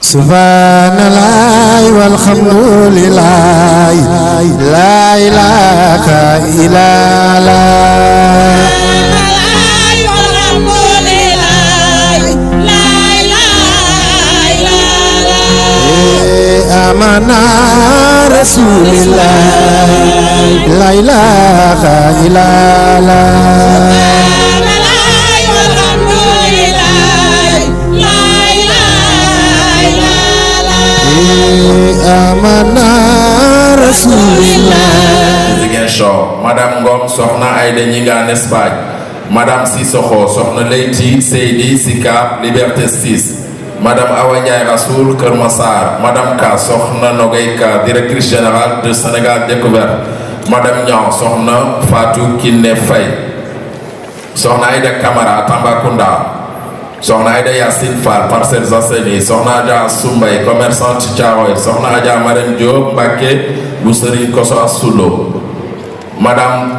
Subhanallah walhamdulillah la ilaha illallah amana rasulillah la ilaha illallah amana rasulillah. Ziguinchor Madame Ngom soxna Aïda Gningue Espagne, Madame Sissoko soxna Leyti Seydi Sicap Liberté 6, Madame Awa Ndiaye Rassoul Keur Massar, Madame Ka soxna Nogay Ka directrice générale de Sénégal Découverte, Madame Niang soxna Fatou Kiné Faye, soxna Aïda Camara Tambacounda, soxna Aïda Yassine Fall Parcelles Assainies, soxna Adja Soumbay commerçante Thiaroye, soxna Adja Marème Diop Mbacké bu Serigne Kosso Assulo, Madame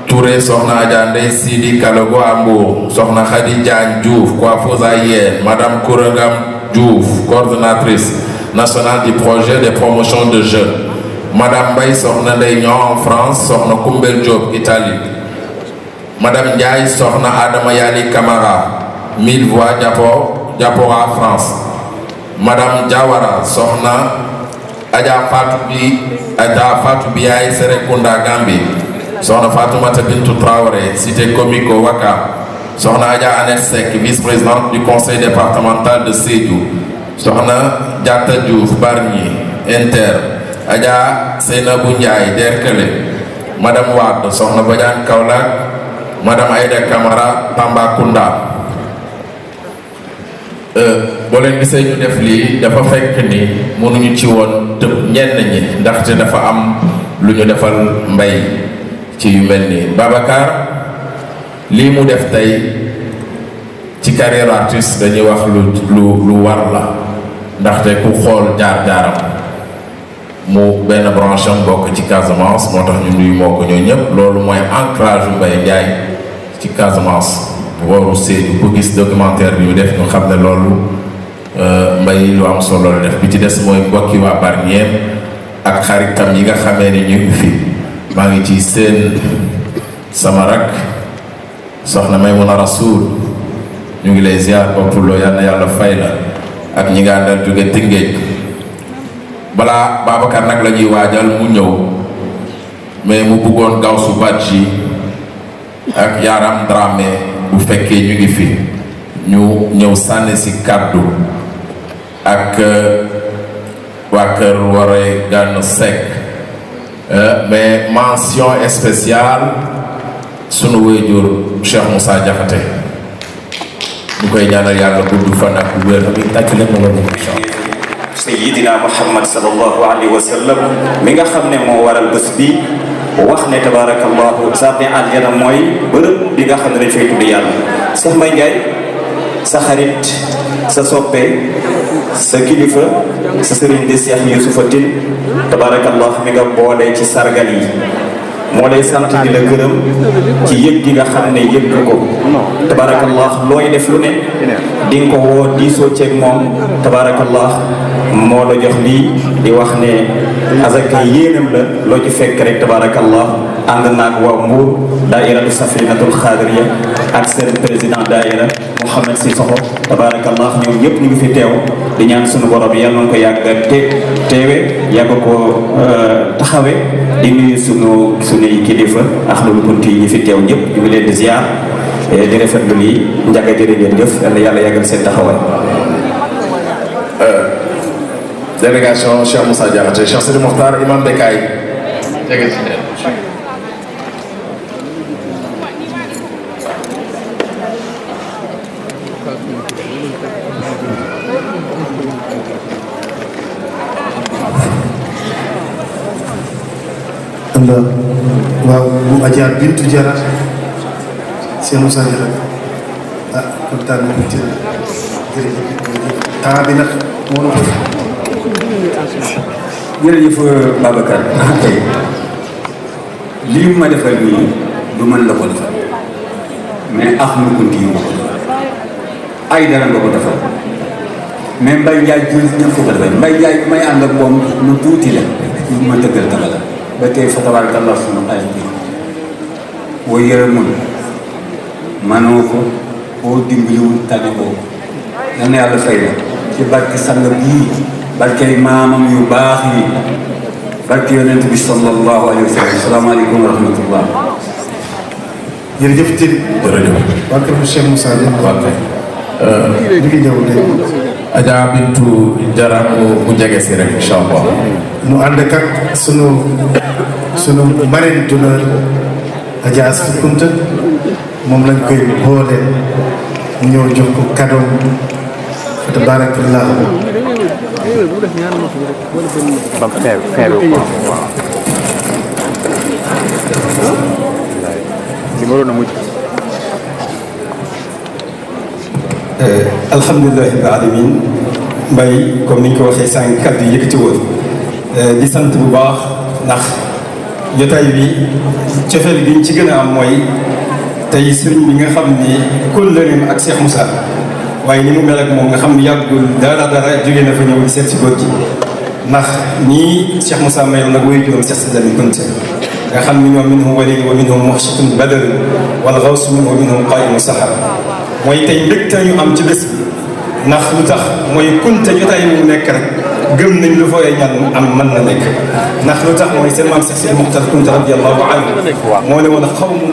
Touré soxna Adja Ndeye Sidi Kalogo Ambour, soxna Khady Diagne Diouf coiffeuse aérienne, Madame Kourangam Diouf coordonnatrice nationale du projet de promotion de jeunes, Madame Mbaye soxna Ndeye Niang en France, soxna Koumbel Diop Italie, Madame Ndiaye soxna Adama Yali Camara 1000 voix Diapora France, Madame Diawara soxna Adja Fatou Biaye Serekunda Gambie, soxna Fatoumata Bintou Traoré cité Comico Ouakam, soxna Adja Annette Seck vice-présidente du conseil départemental de Sédhiou, soxna Diatta Diouf Bargny Inter, Adja Seynabou Ndiaye Derklé, Madame Wade soxna Badiane Kaolack, Madame Aïda Camara Tambacounda. boo leen gisee ñu def lii dafa fekk ni mënuñu ci woon tëb ñenn ñi ndaxte dafa am lu ñu defal mbay ci yu mel nii. Babacar lii mu def tey ci carrière artiste dañuy wax lu war la ndaxte ku xool jaar-jaaram mu benn branche am bokk ci Casamance moo tax ñu nuyu moo ko ñoo ñëpp loolu mooy ancrage Mbaye Ndiaye ci Casamance. Waru Sédhiou ku gis documentaire bi ñu def ñu xam ne loolu Mbaye lu am solo la def bi ci des mooy mbokki waa Bargny ak xaritam yi nga xamee ni ñu ngi fi maa ngi ci seen sama rak soxna Maymuna Rasoul ñu ngi lay ziar bopp loo yal na yàlla fay la ak ñi nga àndal jóge Tëngéej balaa Babacar nag la ñuy waajal mu ñëw mais mu bëggoon Gawsu Badji ak Yaram Dramé bu fekkee ñu ngi fi ñu ñëw sànni si kàddu ak waa kër Waré Gane Seck mais mention spéciale sunu wéyjur Cheikh Moussa Diakhaté bu koy ñaanal yàlla gudd fan ak wér tàcc leen ma loolu Sayyidina Muhammad sallallahu alayhi wa sallam mi nga xam ne moo waral bés bi wax ne tabarakallahu jardin aljana mooy bërëb bi nga xam ne dañ fay tudd yàlla. Cheikh Mbaye Ndiaye sa xarit sa soppe sa kilifa sa sëriñ de Cheikh Youssoufa Tine tabarakallahu mi nga boole ci sargal yi moo lay sant di la gërëm ci yëg gi nga xam ne yëg nga ko tabarakallah looy def lu ne di nga ko woo diisoo ceeg moom tabarakallah moo la jox lii di wax ne azaka yéenam la loo ci fekk rek tabarakallah ànd naag waa Mbour daairatu Safinatul Xaadiriya ak seen président daaira Mouhamed Sissoko tabarakallah ñoom ñëpp ñu ngi fi teew di ñaan sunu borom yàlla na ko yàgg teewe yàgg ko taxawe di nuyu sunuy kilifa axlul kunti yi fi teew ñëpp ñu ngi leen di ziar di rafetlu lii njaga jërë ngeen jëf yàlla yàggal seen taxawaay. délégation Cheikh Moussa Diakhaté Cheikh Sidi Mokhtar Imam Bekay jege ci leen. Allah waaw bu Adja Bintu Diarra Cheikh Moussa Diarra ah kontaan nañu ci jërëjëf temps bi nag moo la ko jërëjëf Babacar kay lii ma defal nii du mën la ko defal mais Ahmadou Kounti yi ma ko defal ay dara nga ko defal mais Mbaye Ndiaye jël ñëpp ko defee Mbaye Ndiaye bi may ànd ak moom lu tuuti la ñu ma dëggal dama la ba tey fa tabarakallah sunu ay bi boo yërëmul manoo ko boo dimbaliwul tane boobu yal na yàlla fay la ci barke sang bii barke maamam yu baax yi barke yonent bi sallallahu alayhi wa sallam asalaamaaleykum wa rahmatullah. jërëjëf Thierry. jërëjëf. waa kër Cheikh Moussa Dieng. waaw kay. ñu ngi ñëw léegi. Adja Bintu Jara mu jege si rek incha allah. mu ànd ak sunu marraine d'honneur Adja Astou Kounta moom lañ koy boole mu ñëw jox ko cadeau fa tabarakallah. alhamdulilah rabbil alamin Mbaye comme ni ñu ko waxee sànq kàddu yi yëkkati woon di sant bu baax ndax jotaay bi cofeel bi ñu ci gën a am mooy tey sëriñ bi nga xam ni kóllëreem ak Cheikh Moussa waaye ni mu mel ak moom nga xam ni yàggul dara jógee na fa ñëw di seet si góor gi ndax ñii Cheikh Moussa mayoon nag woy juróom Cheikh Sidi Lamine Kounta nga xam ni ñoom minhum wali wa minhum muhsitun badar wal gawsu wa minhum qaimu sahar mooy tey mbégte ñu am ci bés bi ndax lu tax mooy Kounta jotaay mu nekk rek gëm nañ lu fooy ñaan am mën na nekk ndax lu tax mooy seen maam Cheikh Sidi Mokhtar Kounta radiyallahu anhu moo ne woon xaw mu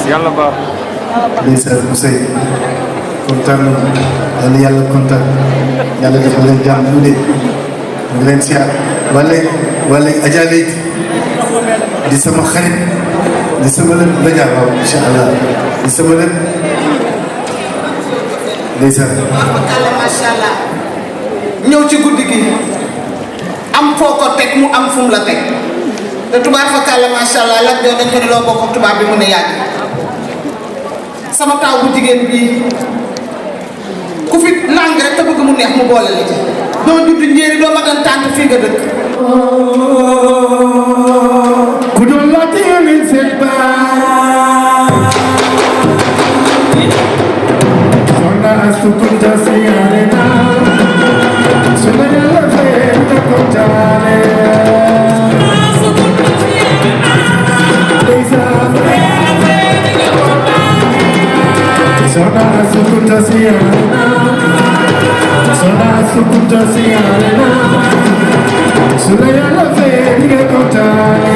yàlla baax. ndeysaan Ousseyn kontaan na yàlla kontaan yàlla def leen jàmm bu dee mu ngi leen siyaar wala Adja Leyti di sama xarit di sama lépp la jaar waaw incha allah di sama lépp ndeysaan. macha allah ñëw ci guddi gi am foo ko teg mu am fu mu la teg te tubaab fa kàlla macha allah laaj doon nañ ko ne loo bokk ak tubaab bi mu ne yàgg sama taw bu jigéen bii ku fi lang rek te bëgg mu neex mu boole la ci doo judd njéeri doo magan tànt fii nga dëkk. ku doon laajte yónnee seen baay Soxna Astou Kounta siyaare naa su la yàlla fee nga kontaane Soxna Astou Kounta siyaare naa Soxna Astou Kounta siyaare naa su la yàlla fee nga kontaane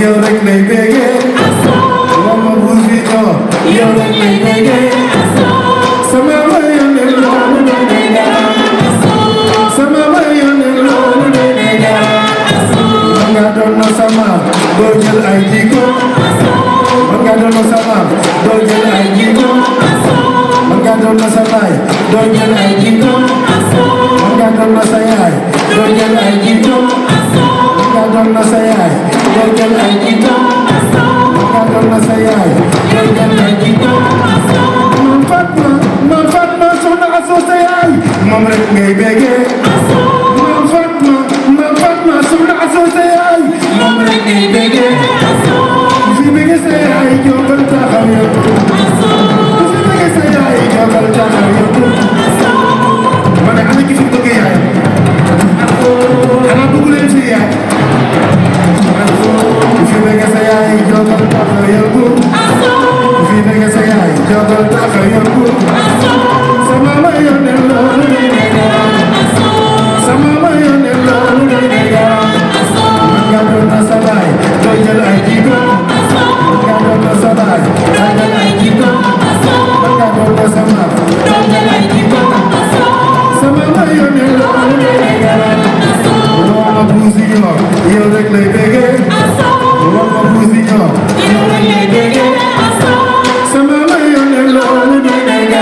yow rek lay béggee rek lay bége sama way yónnee loolu doy na waar sama way yónnee loolu doy na waar man nga doon na sama doo jël ay jikko man nga doon na sama doo jël ay jikko man nga doon na sa baay doo jël ay jikko man nga doon na sa yaay doo jël ay jikko man nga doon na sa yaay doo jël ay jikko man nga doon na sa yaay doo jël ay jikko man Fatma soxna Aso sa yaay moom rek ngay bége man Fatma soxna Aso sa yaay moom rek ngay bége fi bége sa yaay jógal taxaw yow fi bége sa yaay jógal taxaw yow ma ne ana ki fi bëgg yaay ana bëgg leen fi yaay fi bége sa yaay jógal taxaw yow fi bége sa yaay jógal taxaw yow sama ma yónnee loolu day nekk sama ma yónnee loolu day nekk man nga doon na sa baay doo jël ay jikko man nga doon na sa baay doo jël ay jikko man nga doon na sa maam doo jël ay jikko sama ma yónnee loolu day nekk wax ma buusi ñoo yow rek lay bége wax ma buusi ñoo yow rek lay bége sama ma yónnee loolu day nekk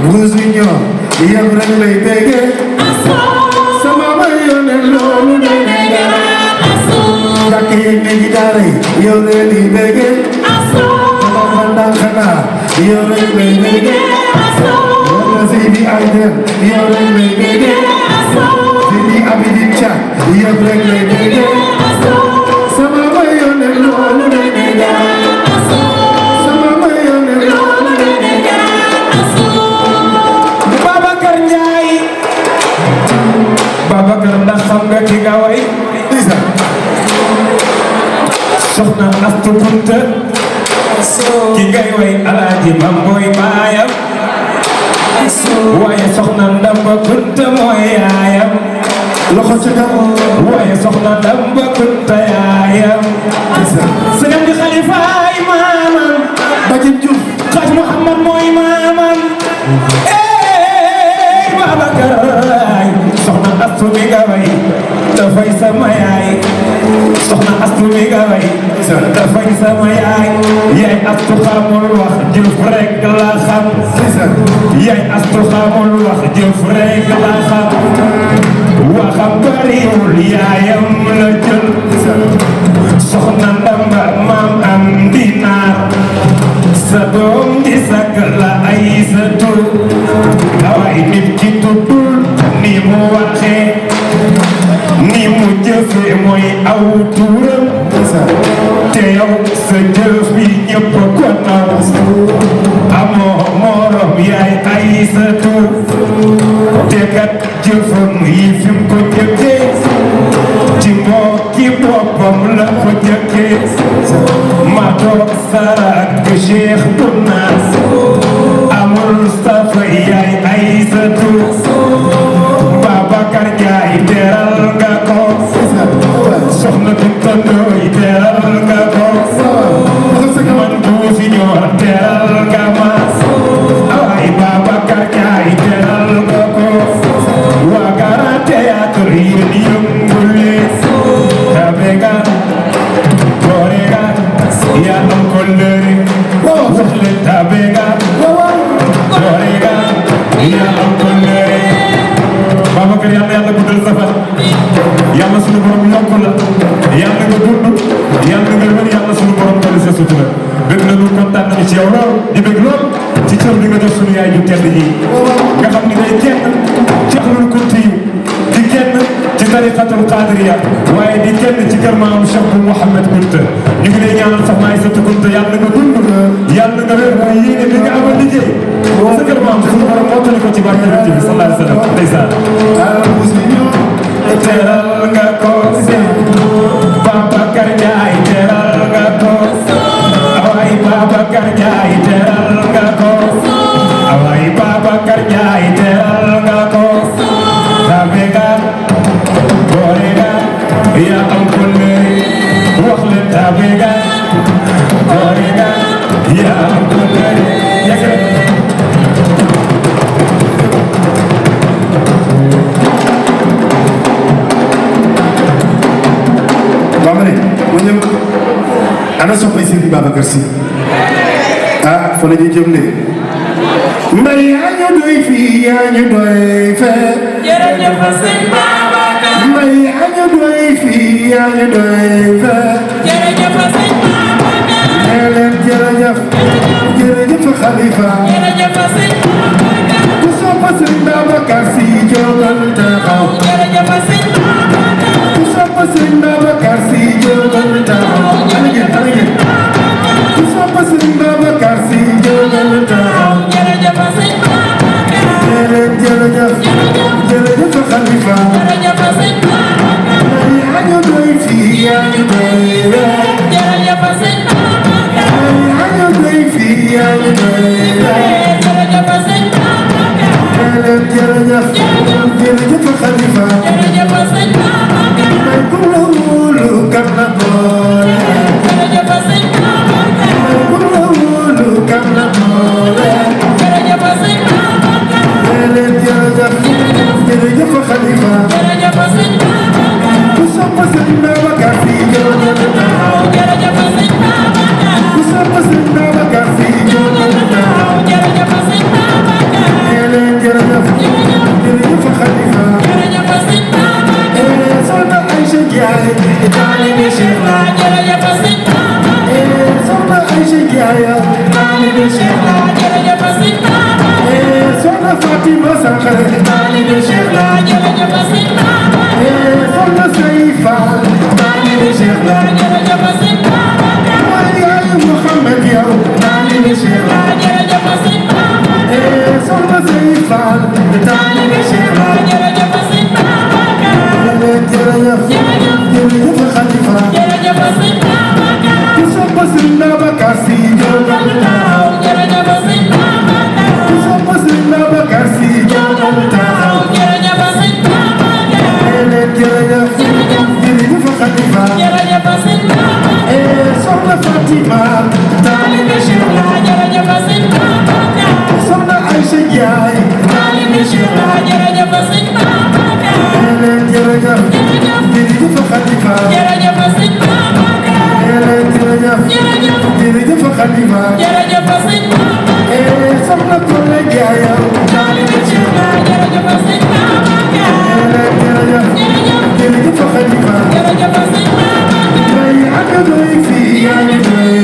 Buusiñoo yow rek lay bége sama ma yónnee loolu day nekk jàkk yeeg ne ji daara yi yow rek lay bége sama xandaan xanaa yow rek lay bége wala Seydi Aïdel yow rek lay bége Seydi Abidin Thiam yow rek lay bége sama ma yónnee loolu day nekk sama ma yónnee loolu day nekk Babacar ndax xam nga ki nga way soxna Astu Kunta ki ngay way Alaaji Mamboy baayam waaye soxna Ndamba Kunta mooy yaayam loxo ca kaw waaye soxna Ndamba Kunta yaayam sëñam di xalifaay maamam Bajib Diouf Xaaj Muhammad mooy maamam Babacar soxna Astu mi nga way dafay sama yaay soxna Astu mi nga way dafay sama yaay yaay Astu xamul wax jëf rek la xam yaay Astu xamul wax jëf rek la xam waxam bariwul yaayam la jël soxna Ndamba maam am dinaar sa doom di sag la ay sa tur waaye nit ki tuddul ni mu waxee ni mu jëfee mooy aw turam te yow sa jëf bi ñëpp ko naw amoo morom yaay ay sa tur te kat jëfam yi fi mu ko jëkkee ci mbokki boppam la ko jëkkee ma toog sarak Cheikh Tounas amul safa yaay ay sa tur Babacar Ndiaye teral nga ko soxna Binta Ndoye teral nga ko man Buusi ñoo teral nga ma ay Babacar Ndiaye teral nga ko waa Grand Théâtre yéen yëngu leen tabe nga boore nga yaa am kóllëre wax leen tabe nga boore nga yaa am kóllëre Babacar yàlla yàlla guddal sa fan yàlla sunu borom yokk la yàlla nga dund yàlla nga wér yàlla sunu borom dolli sa sutura bëgg nañu kontaan nañu ci yow lool di bëgg lool ci cër bi nga def sunu yaay ju tedd ji nga xam ni day kenn ci Ahlul Kunti di kenn ci tariqatul Qadiriya waaye di kenn ci kër maam Cheikh bu Mouhamed Kunta ñu ngi lay ñaanal sax maay sa Kunta yàlla nga dund yàlla nga wér mooy yéene bi nga amal liggéey sa kër maam sunu borom mottali ko ci barke Yonent bi sallallahu alayhi wa sallam ndeysaan teral nga ko Babacar Ndiaye teral nga ko away Babacar Ndiaye teral nga ko away Babacar Ndiaye teral nga ko tabe nga Babacar Sy ah fa la ñuy jëm de mbay yaa ñu doy fii yaa ñu doy fee jërëjëf sëñ Babacar mbay yaa ñu doy fii yaa ñu doy fee jërëjëf sëñ Babacar nee leen jërëjëf jërëjëf Khalifa jërëjëf sëñ Babacar ku sopp sëñ Babacar Sy jógal taxaw jërëjëf sëñ Babacar ku sopp sëñ Babacar Sy jógal taxaw ku sopp sëñ Babacar Sy jógal taxaw jërëjëf sëñ Babacar nee leen jërëjëf jërëjëf Khalifa jërëjëf sëñ Babacar yaa ñu doy fii yaa ñu doy jërëjëf sëñ Babacar yaa ñu doy fii yaa ñu doy jërëjëf sëñ Babacar nee leen jërëjëf jërëjëf Khalifa jërëjëf sëñ Babacar may ku la wóolu kam la boole jërëjëf sëñ Babacar may ku la wóolu kam la boole jërëjëf sëñ Babacar nee leen jërëjëf jërëjëf Khalifa jërëjëf sëñ Babacar ku sopp sëñ Babacar Sy jógal taxaw jërëjëf sëñ Babacar ku sopp sëñ Babacar Sy jógal taxaw jërëjëf sëñ Babacar nee leen jërëjëf jërëjëf Khalifa jërëjëf sëñ Babacar soxna Aïcha Ndiaye taalibe Cheikh la jërëjëf sëñ Babacar soxna Aïcha Ndiaye taalibe Cheikh la jërëjëf sëñ Babacar soxna Fatima Sankare taalibe Cheikh la jërëjëf sëñ Babacar soxna Sey Fall taalibe Cheikh la jërëjëf sëñ Babacar waaye yaayu Mouhamed yow taalibe Cheikh la jërëjëf sëñ Babacar soxna Sey Fall taalibe Cheikh la jërëjëf sëñ Babacar jërëjëf jërëjëf Khalifa jërëjëf sëñ Babacar ku sopp sëñ Babacar Sy jógal taxaw jërëjëf sëñ Babacar ku sopp sëñ Babacar Sy jógal taxaw jërëjëf sëñ Babacar jërëjëf jërëjëf Khalifa jërëjëf sëñ Babacar soxna Fatima taalibe Cheikh la jërëjëf sëñ Babacar soxna Aïcha Ndiaye taalibe Cheikh la jërëjëf sëñ Babacar jërëjëf jërëjëf Khalifa jërëjëf sëñ Babacar jërëjëf Khalifa jërëjëf sëñ Babacar soxna Kole Ndiaye taalibe Cheikh la jërëjëf sëñ Babacar jërëjëf Khalifa jërëjëf sëñ Babacar may ak doy fii yaa ngi doy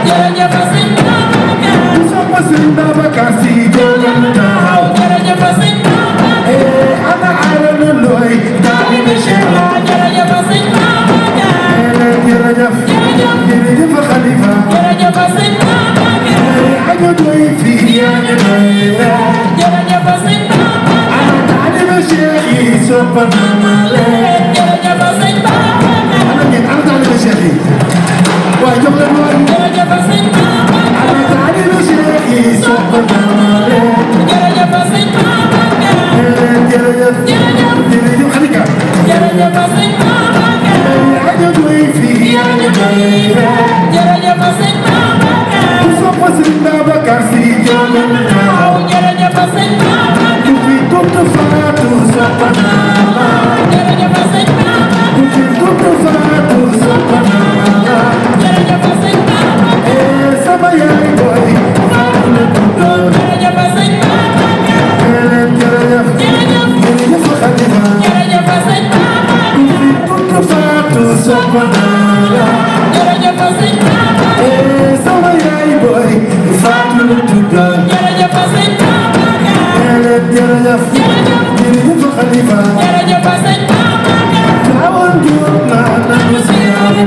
jërëjëf sëñ Babacar ku sopp sëñ Babacar Sy jógal taxaw jërëjëf sëñ Babacar ana Arona Ndoye taalibe Cheikh la jërëjëf sëñ Babacar jërëjëf Khalifa jërëjëf sëñ Babacar ak doy fii yaa ngi doy jërëjëf sëñ Babacar ana taalibe Cheikh yi sopp na leen jërëjëf sëñ Babacar ana ngeen ana taalibe Cheikh yi waaye jox leen waay jërëjëf sëñ Babacar ana taalibe Cheikh yi sopp na leen jërëjëf sëñ Babacar jërëjëf Khalifa jërëjëf sëñ Babacar ak doy fii yaa ngi doy jërëjëf sëñ Babacar ku sopp sëñ Babacar Sy jógal taxaw jërëjëf sëñ Babacar ku fi tudd Fatou sopp na la jërëjëf sëñ Babacar ku fi tudd Fatou sopp na la jërëjëf sëñ Babacar sama yaay boy Fatou la tuddal jërëjëf sëñ Babacar jërëjëf Khalifa jërëjëf sëñ Babacar ku fi tudd Fatou sopp na la jërëjëf sëñ Babacar sama yaay boy Fatou la tuddal jërëjëf sëñ Babacar jërëjëf Khalifa jërëjëf sëñ Babacar Awan Diop na nañu siyaare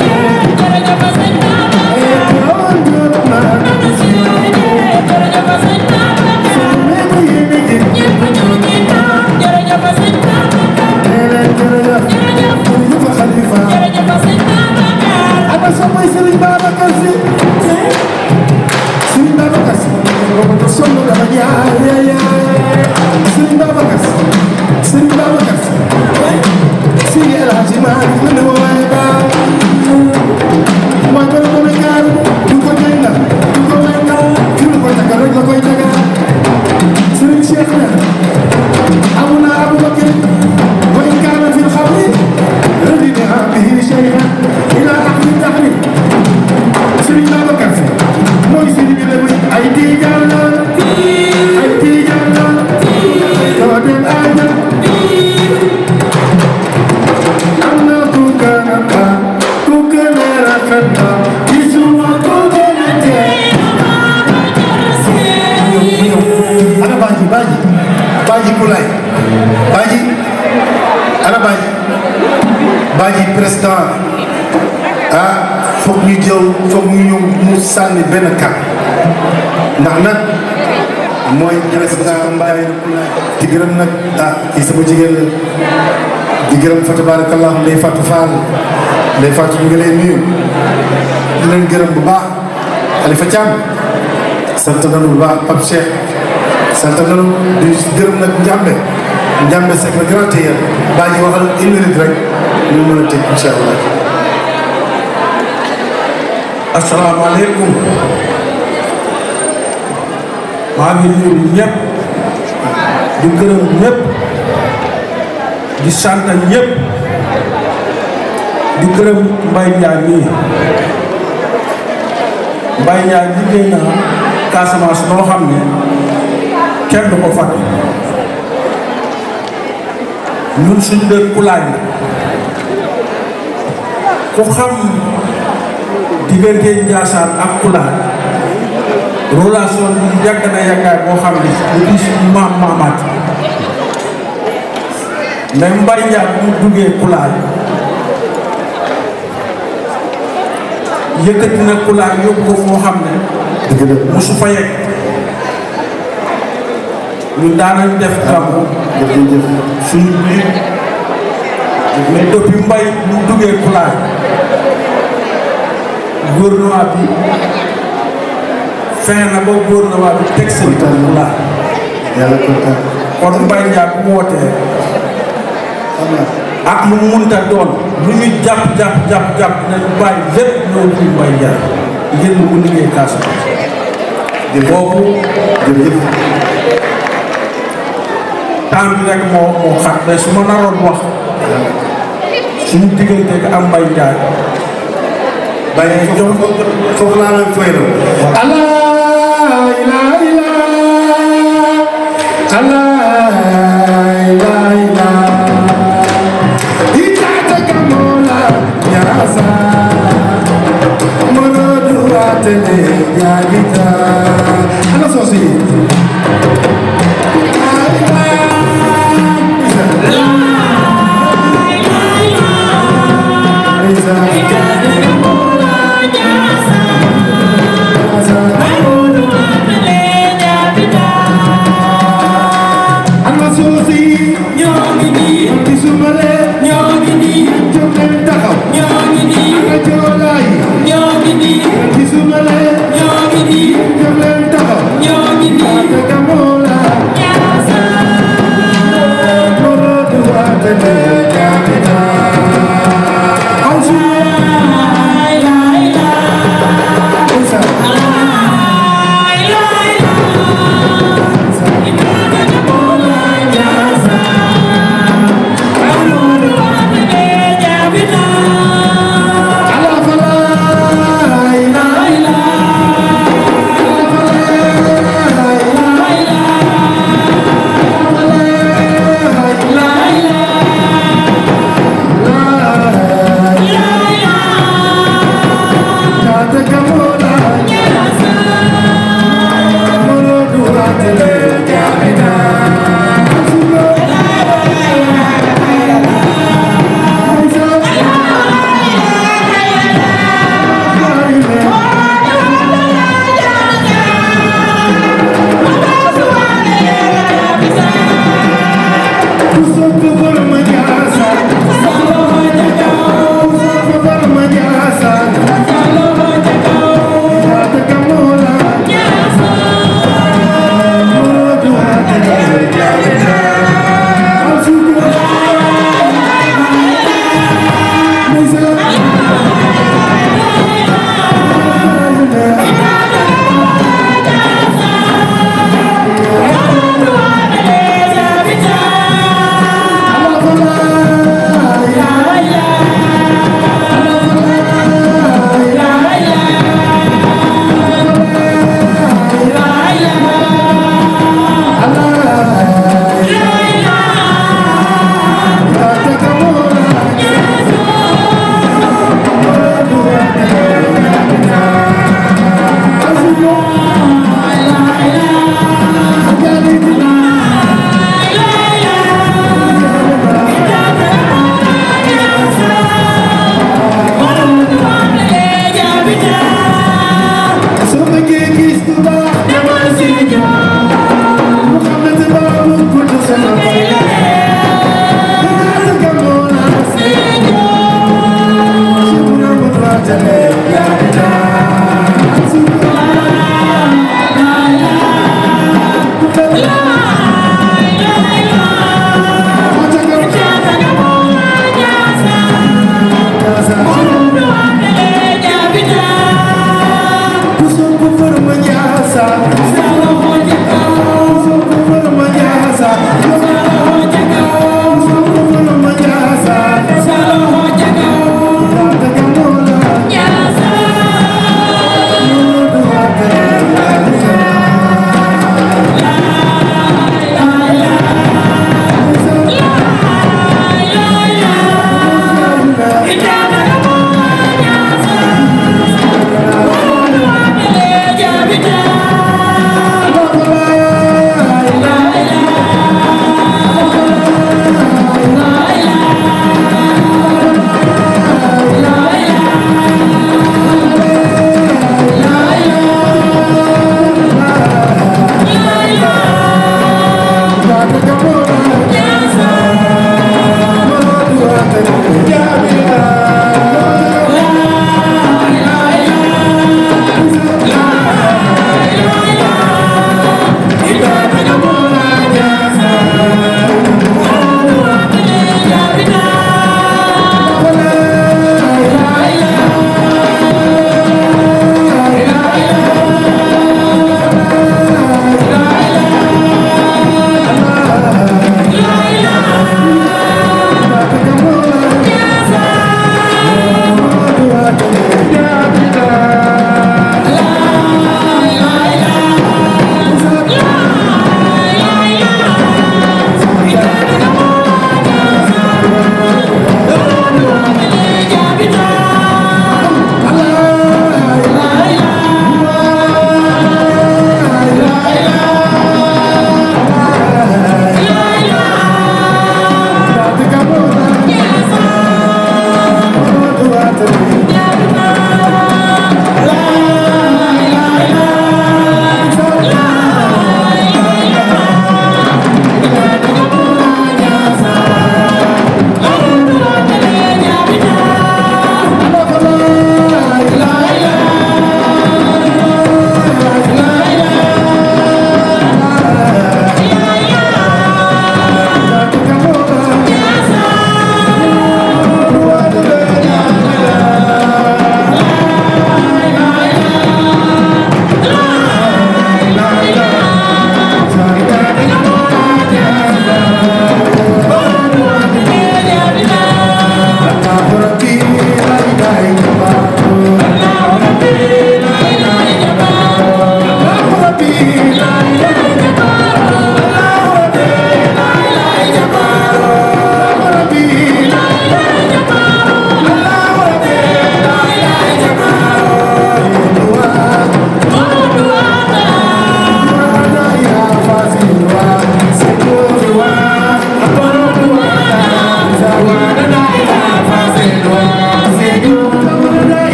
jërëjëf sëñ Babacar Awan Diop na nañu siyaare jërëjëf sëñ Babacar meeku yéene gi ñëpp ñu ngi toog jërëjëf sëñ Babacar jërëjëf Khalifa jërëjëf sëñ Babacar ana samay Serigne Babacar Sy Serigne Babacar Sy sonn dama ñaar Serigne Babacar Sy Serigne Babacar Sy si El Hadji Malick mu ne waaye baaw mooy ko ko ne ñaar du ko jëngal du ko wéngal fi mu ko tagal rek la koy tagal Serigne Cheikh na amuna Aboubacar wa in kaana fi l-xabri ردنا به شيئا إلى أهل الدهر Serigne ana Badji président foog ñu jëw foog ñu ñëw mu sànni benn kàpp ndax nag mooy président Mbaye di gërëm nag kii sama jigéen la di gërëm fa tabarakallah Ndeye Fatou Fall Ndeye Fatou ñu ngi lay nuyu di leen gërëm bu baax Khalifa Thiam sant nañu bu baax Pape Cheikh sant nañu di gërëm nag Ndiambe c'est le grand tailleur Badji waxal une minute rek ñu mën a tëj incha allah. asalaamaaleykum maa ngi nuyu ñëpp di gërëm ñëpp di sant ñëpp di gërëm Mbaye Ndiaye mii Mbaye Ndiaye liggéey na Casamance loo xam ne kenn du ko fàtte ñun suñu dëkk Kulaay ku xam diggante Ndiassane ak Kulaay relation bi yàgg na yàggaay boo xam ne ñu ngi suñu maamaat mais Mbaye Ndiaye bu mu duggee Kulaay yëkkati na Kulaay yóbbu ko foo xam ne mosu fa yegg ñun daanañ def gàmmu suñu biir mais depuis Mbaye bu mu duggee Kulaay gouvernement bi fexe na ba gouvernement bi teg seen Kulaay kon Mbaye Ndiaye bu mu wootee ak lu mu mënta doon lu ñu jàpp nañu bàyyi lépp ñëw ci Mbaye Ndiaye ngir mu liggéey Casamance boobu temps bi rek moo xat mais su ma naroon wax suñu diggante ak am Mbaye Ndiaye Baye jox foofu laa leen fay doon. Allah ilaha illallah Allah ilaha illallah itata kamola nyasa monodu atene nyagita ana sosi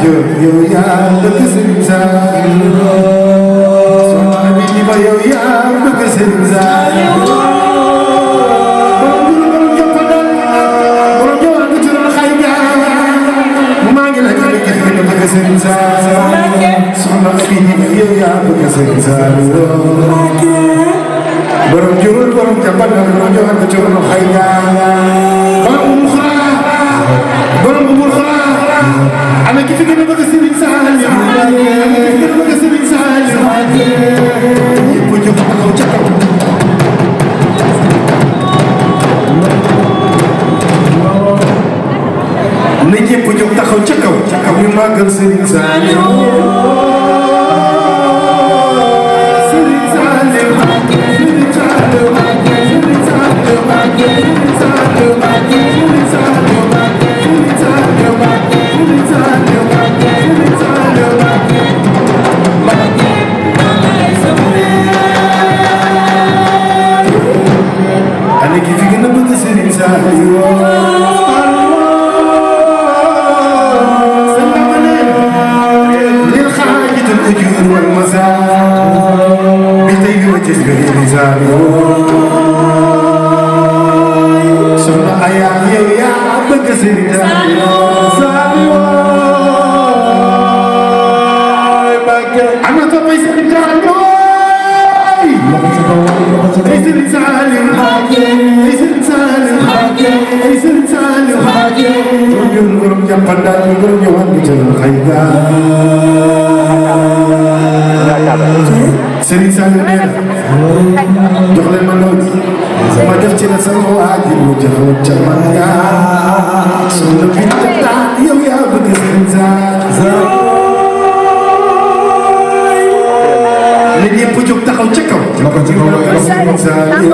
Diop yow yaa bëgg Serigne Saliou soxna Ami Diba yow yaa bëgg Serigne Saliou borom joppadal borom jowal bu jural xay maa ngi la jëlee kese nga bëgg Serigne Saliou soxna Ami Diba yow yaa bëgg Serigne Saliou borom jurul borom joppadal borom jowal bu jural xay borom umul xalaa ana ki fi gën a bëgg Serigne Saliou ki fi gën a bëgg Serigne Saliou ñëpp jóg taxaw ca kaw na ñëpp jóg taxaw ca kaw ñu màggal Serigne Saliou Serigne Saliou Serigne Saliou Serigne Saliou Serigne Saliou ana ki fi gën a bëgg Serigne Saliou lil xaajitul ujur wal masaar bi tey wa jës ga Serigne Saliou soxna Aya yow yaa bëgg Serigne Saliou ana toppay Serigne Saliou ay Serigne Saliou ay Serigne Saliou ay Serigne Saliou ñun borom jàppandal ñu borom ñëwaat ñu jël xay Serigne Saliou nee na jox leen ma ndaw ji ma def ci la sama waajur mu jëfoon ca man yaa soxna Binta Tall yow yaa bëgg Serigne Saliou nit ñëpp jóg taxaw ca kaw Serigne Saliou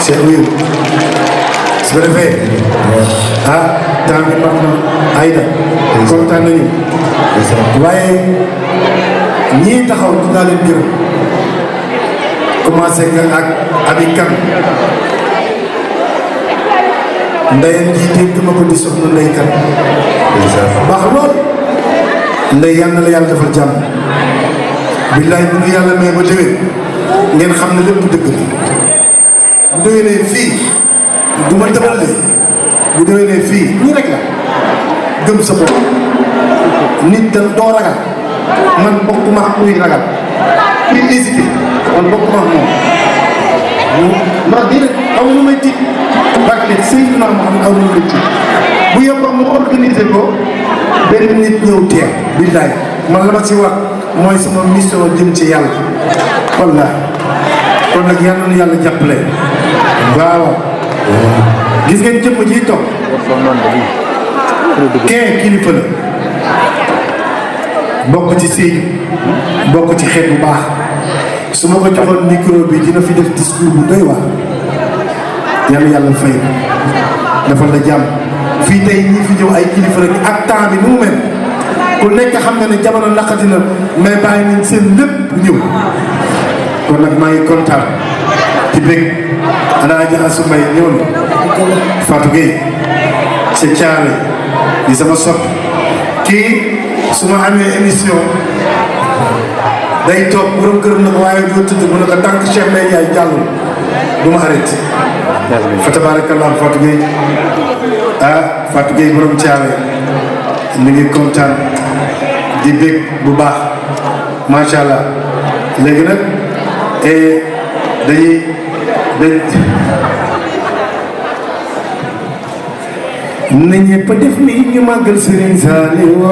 Cheikh Wiir su ko defee temps bi mat na Aïda kontaan nañu waaye ñii taxaw dinaa leen gërëm commencé nga ak Abi Kan ndeyam ji dégg ma ko di soxna Ndey Kan baax lool ndey yal na la yàlla defal jàmm billaay bu ñu yàlla may ba déwén ngeen xam ne lépp dëgg la bu déwénee fii du ma tëbal de bu déwénee fii nii rek la gëm sa bopp nit da doo ragal man bokkuma ak kuy ragal kuy hésité man bokkuma ak moom ndax bii nag aw lu may tiit bak nit Seydina Muhammad aw lu may tiit bu yeboo mu organisé ko benn nit ñëw teew billaay man la ma si wax mooy sama mission jëm ci yàlla wallaahi kon nag yal na yàlla jàppale waaw gis ngeen jëmm ji toog kee kilifa la bokk ci Sédhiou bokk ci xeet bu baax su ma ko joxoon micro bi dina fi def discours bu doy waar yal na yàlla fay defal la jàmm fii tey ñi fi ñëw ay kilifa rek ak temps bi nu mu mel ku nekk xam na ne jamono naqati na mais bàyyi nañ seen lépp ñëw kon nag maa ngi kontaan ci bëgg Alaaji Asu Mbay ñëw na Fatou Gueye ca Thiaré di sama sopp kii su ma amee émission day toog borom këram na ko waaye doo tudd mu ne ko tànk Cheikh Ndeye Ndiaye jàllul du ma arrêté fa tabarakallah Fatou Gueye Fatou Gueye borom Thiawé mi ngi kontaan di bég bu baax macha allah léegi nag dañuy na ñëpp def ni ñu màggal Serigne Saliou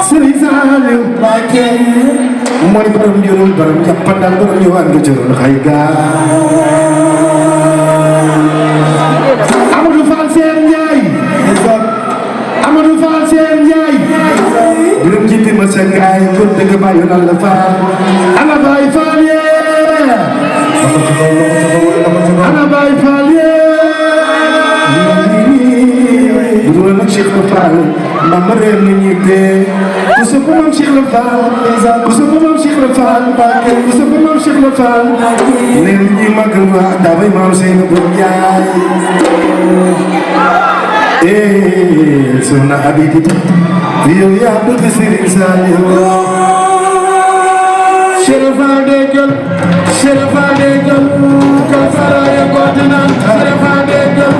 Serigne Saliou Mbacké mooy borom njurul borom jàppandal borom ñu waan nga jurul xay gaa Amadou Fall Seen Ndiaye Amadou Fall Seen Ndiaye juróom jiiti ma sa gaay kon dëgg bàyyi na la Fall ana Baye Fall yee ana Baye Fall yee dugg na Cheikh la Fall mama réer na ñibbee ku sopp moom Cheikh la Fall ku sopp moom Cheikh la Fall ku sopp moom Cheikh la Fall neen ñi magal waa dafay maam seen bu jaay soxna Abidi yow yaa bëgg Serigne Saliou Sherifa déggal Sherifa déggal Kawsara ya godina Sherifa déggal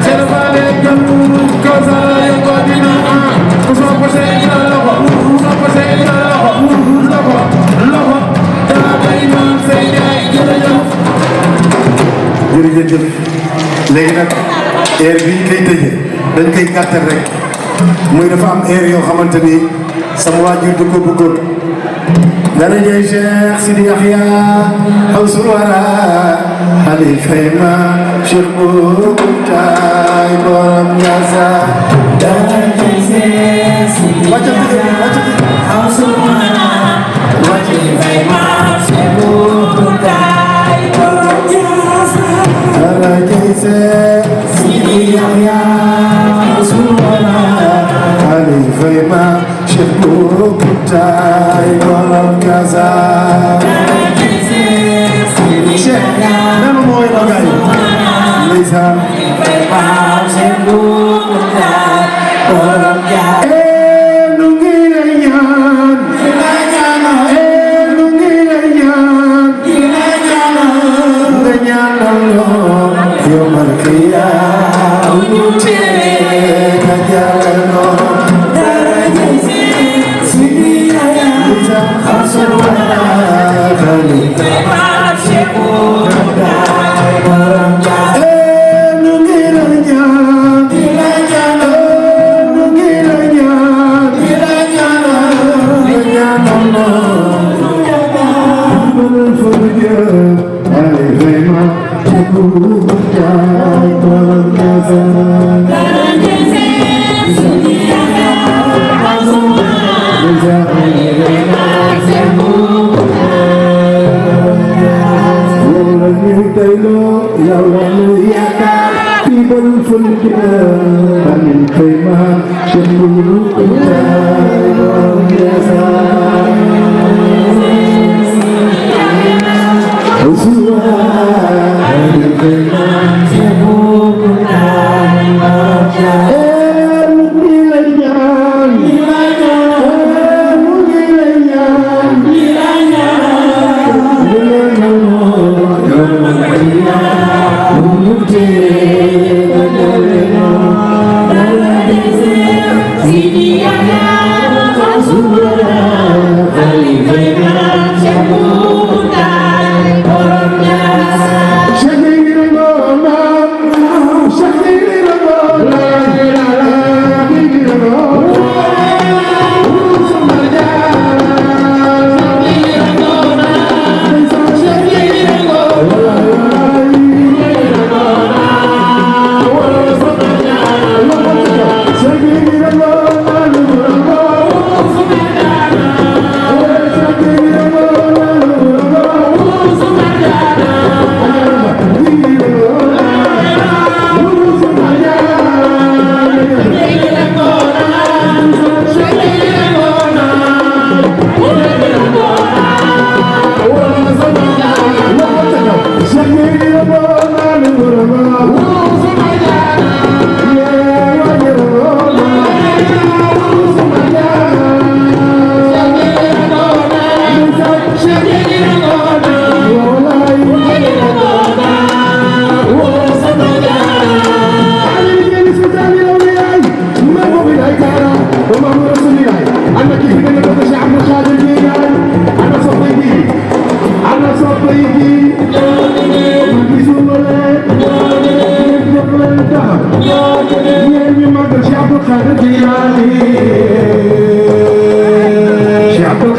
Sherifa déggal Kawsara ya godina ku sopp seen loxo ku sopp seen loxo daa bay maam seen yaay jërëjëf léegi nag heure bi ñu koy tëjee dañ koy gàttal rek muy dafa am heure yoo xamante ni sama waajur du ko bëggoon dara jëy Cheikh Sidi Yaxya Xawsul Wara xalifa ma Cheikh Boutaay borom Ñasa dara jëy Cheikh Sidi Yaxya Xawsul Wara xalifa ma Cheikh Boutaay borom Ñasa dara jëy Cheikh Sidi Yaxya Xawsul Wara xalifa ma Cheikh Boutaay borom Ñasa nanu mooy bagay ndeysaan nu ngi lay ñaan nu ngi lay ñaan nga ñaanal loo yomal xiyaam nu tee ka jàll noo Xawsul Wara xalifa Cheikh Boutaay borom Ñasa nu ngi lay ñaan nu ngi lay ñaan nga ñaanal noo fa jëm xalifa Cheikh Boutaay borom Ñasa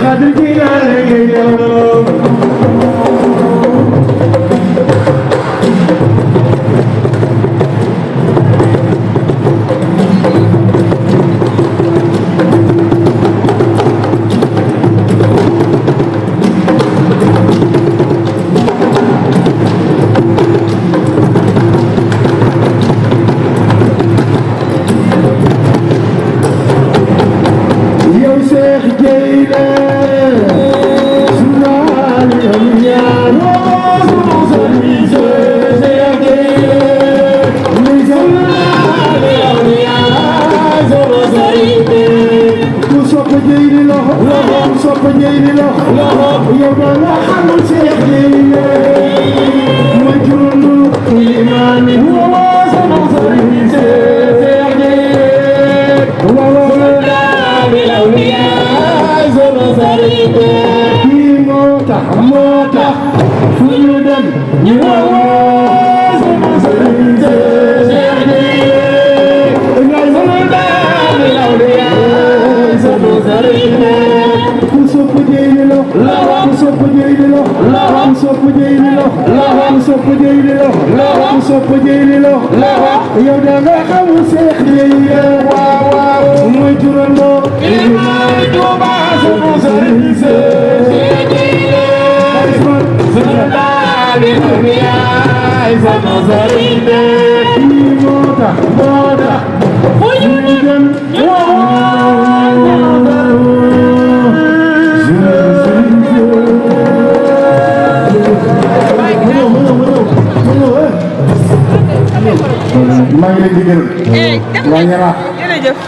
Abdul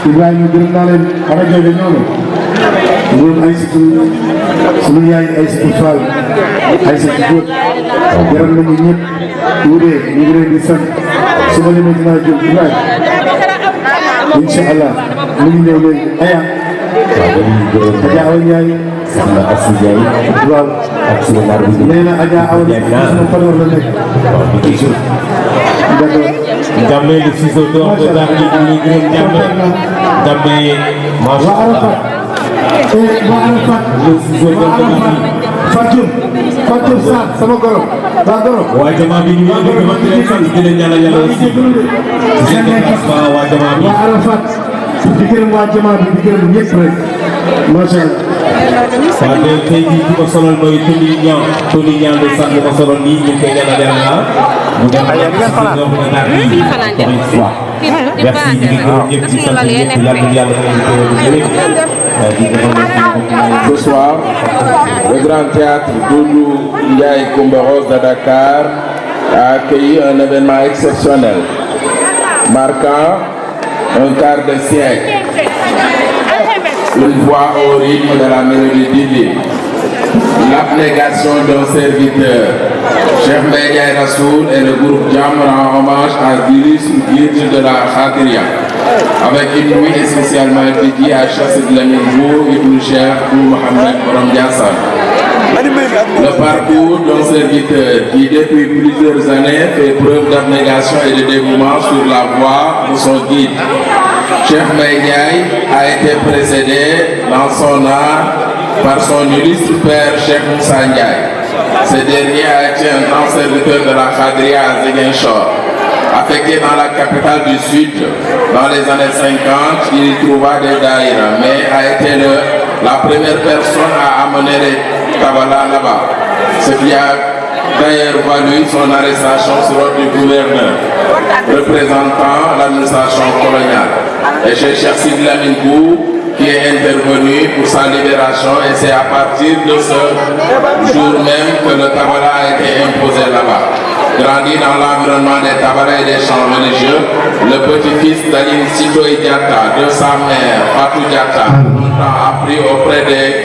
Ibrahima gërëm naa leen ana jóge ñoom ñoom ay sunu yaay ay sunu faal ay sunu góor gërëm nañu ñëpp tuude ñu ngi leen di sant su ma limee dinaa jóg Ibrahima incha allah mu ngi ñëw léegi aya Adja Awa Ndiaye soxna Assi Ndiaye waaw ak sunu naar bi nee na Adja Awa Ndiaye sama fanweer la nekk waaw bi ci jour d'accord Jammeh le ciseau d'or de Darni ñu gërëm Jammeh Jammeh waa Arafat waa Arafat le ciseau d'or de Darni Fatou Sarr sama goro waa goro waa jamaa bi ñu ngi dégg man di leen sant di leen ñaanal yàlla aussi waa jamaa bi waa Arafat di gërëm waa jamaa bi di gërëm ñëpp rek macha allah waaw tey jii ki ko solal mooy Tony Niang de sant ko solal nii ñu koy ñaanal yàlla mu dem merci ñu ngi gërëm ñëpp ci sant ñëpp yàlla yàlla Ce soir, le Grand Théâtre Doudou Ndiaye Coumba Rose de Dakar a accueilli un événement exceptionnel, marquant un quart de siècle. Une voix au rythme de la mélodie divine, l'abnégation d'un serviteur. Cheikh Mbaye Rassoul et le groupe Jam rend hommage à l'illustre guide de la Khadria, avec une nuit spécialement dédiée à Chassid Lamine Bou, Ibn Cheikh ou Mohamed Borom Diassan. Le parcours d'un serviteur qui depuis plusieurs années fait preuve d'abnégation et de dévouement sur la voie de son guide. Cheikh Mbaye a été précédé dans son art par son illustre père Cheikh Moussa Ndiaye. Ce dernier a été un grand serviteur de la Khadria à Ziguinchor. Affecté dans la capitale du Sud, dans les années 50, il y trouva des daïras, mais a été la première personne à amener les Kabbalah là-bas. Ce qui a d'ailleurs valu son arrestation sur ordre du gouverneur, représentant l'administration coloniale. Et chez Cheikh Sidi Lamine Bou, qui est intervenu pour sa libération, et c'est à partir de ce jour même que le Kabbalah a été imposé là-bas. Grandi dans l'environnement des Tabara et des chants religieux, le petit-fils d'Aline Sitoé Diatta, de sa mère, Fatou Diatta, longtemps appris auprès des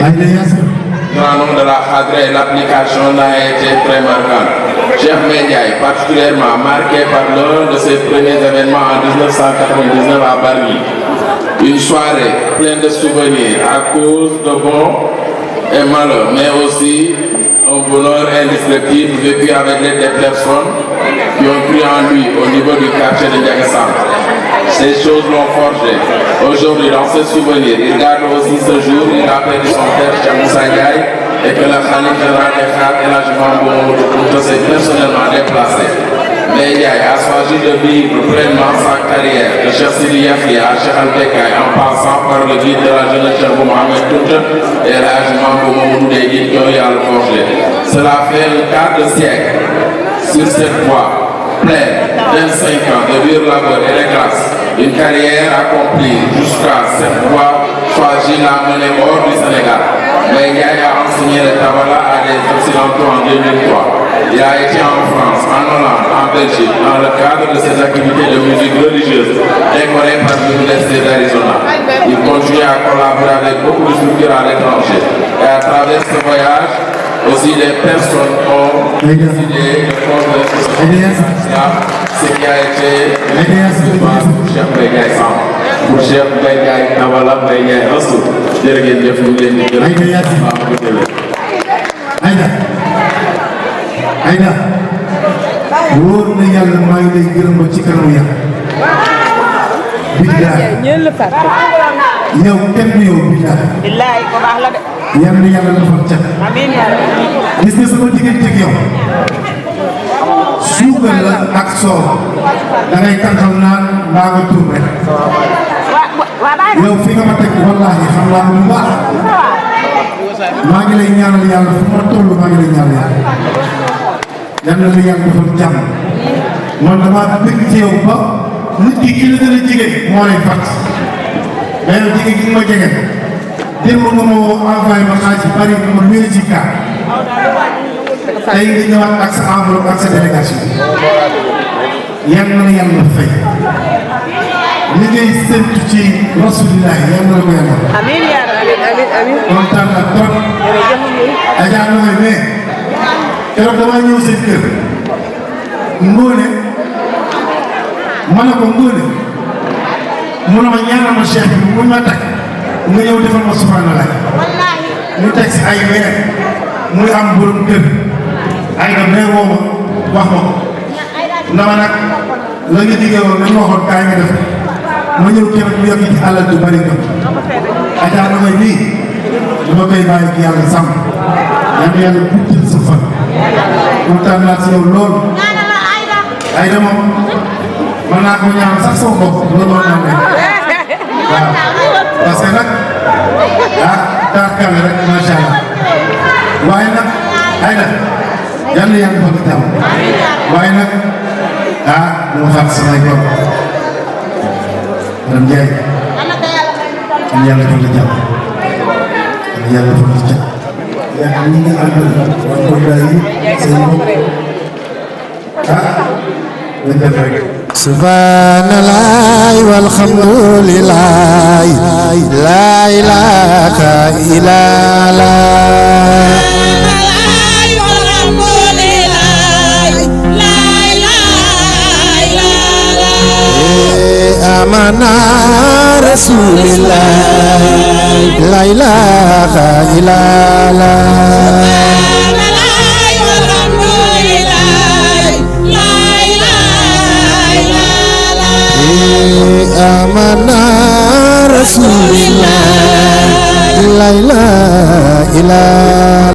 grands noms de la Khadra et l'application n'a été très marquante. Cheikh Mbaye particulièrement marqué par l'un de ses premiers événements en 1999 à Bargny. Une soirée pleine de souvenirs à cause de bons et malheurs, mais aussi un bonheur indescriptible vécu avec l'aide des personnes qui ont cru en lui au niveau du quartier de Ndiagassan. Ces choses l'ont forgé. Aujourd'hui, dans ce souvenir, il garde aussi ce jour, il rappelle son père Cheikh Moussa Ndiaye et que le Khalife général des Khadres et l'Ajman Boumou s'est personnellement déplacé. Mais Ndiaye a choisi de vivre pleinement sa carrière de Cheikh Sidi Yahya à Cheikh Al-Becaye en passant par le guide de la jeunesse Cheikh Mohamed Kounta et l'Ajman Boumou des guides qui ont eu à le forger. Cela fait un quart de siècle sur cette voie pleine, 25 ans de dur labeur et de grâce, une carrière accomplie jusqu'à cette voie choisie l'a menée hors du Sénégal. Mais Ndiaye a enseigné le tabala à des Occidentaux en 2003. Il a été en France, en Hollande, en Belgique, dans le cadre de ses activités de musique religieuse, décoré par l'Université d'Arizona. Il continue à collaborer avec beaucoup de structures à l'étranger. Et à travers ce voyage, aussi des personnes ont décidé de fondre ce qui a été pour Cheikh Becaye Samb, pour Cheikh Becaye Tabala Becaye Rasoul. Jërëjëf jëf ñu leen di gërëm. Aïda wóor na yàlla maa ngi lay gërëm ba ci kanamu yàlla. billaay yow kenn du yow billaay ko baax la de. yal na yàlla defal cat. amiin yaa rabbi. gis nga sama diggante ak yow suukar la ak soow da ngay tànqal naan mbaa nga tur rek. yow fi nga ma teg wallaahi xam naa lu baax. maa ngi lay ñaanal yàlla fu ma toll maa ngi lay ñaanal yàlla. yal na la yàlla defal jàmm. man damaa bëgg ci yow ba nit ki ki la gën a jege moo lay fàtt. mais yow jege gi ma jege. démb nga ma envoyé ma xaalis bari ma wéri ci kaar. tey nga ñëwaat ak sa enveloppe ak sa délégation. yal na la yàlla fay. li ngay séntu ci rasulillah yal na la ko yàlla. amiin yaa rabbi amiin amiin. kontaan na trop. Adja Noé mais keroog damaa ñëw seen kër. Ngóone ma ne ko Ngóone mu ne ma ñaanal ma cheikh bi mu ma takk nga ñëw defal ma subhanallah mu teg si ay weer muy am borom kër ay na mais woo ma wax ma ko na ma nag la nga diggee woon nañu waxoon kaay nga def ma ñëw keroog mu yokk ci alal du bari ko Adja Noé nii dama koy bàyyi ak yàlla sàmm yal na yàlla guddal sa fan kontaan naa si yow loolu Aïda moom mën naa ko ñaan sax sama bopp loolu moo naan rek waaw parce que nag taarkale rek macha allah waaye nag Aïda yal na yàlla defal jàmm waaye nag dama fàtte samay bopp madame Ndiaye yal na yàlla defal jàmm yal na yàlla defal jàmm yaa ngi ñu ngi àndal waa Kolda yi seen bopp subhanallah walhamdulillah la ilaha illallah amana rasulillah la ilaha illallah amana rasulillah la ilaha illallah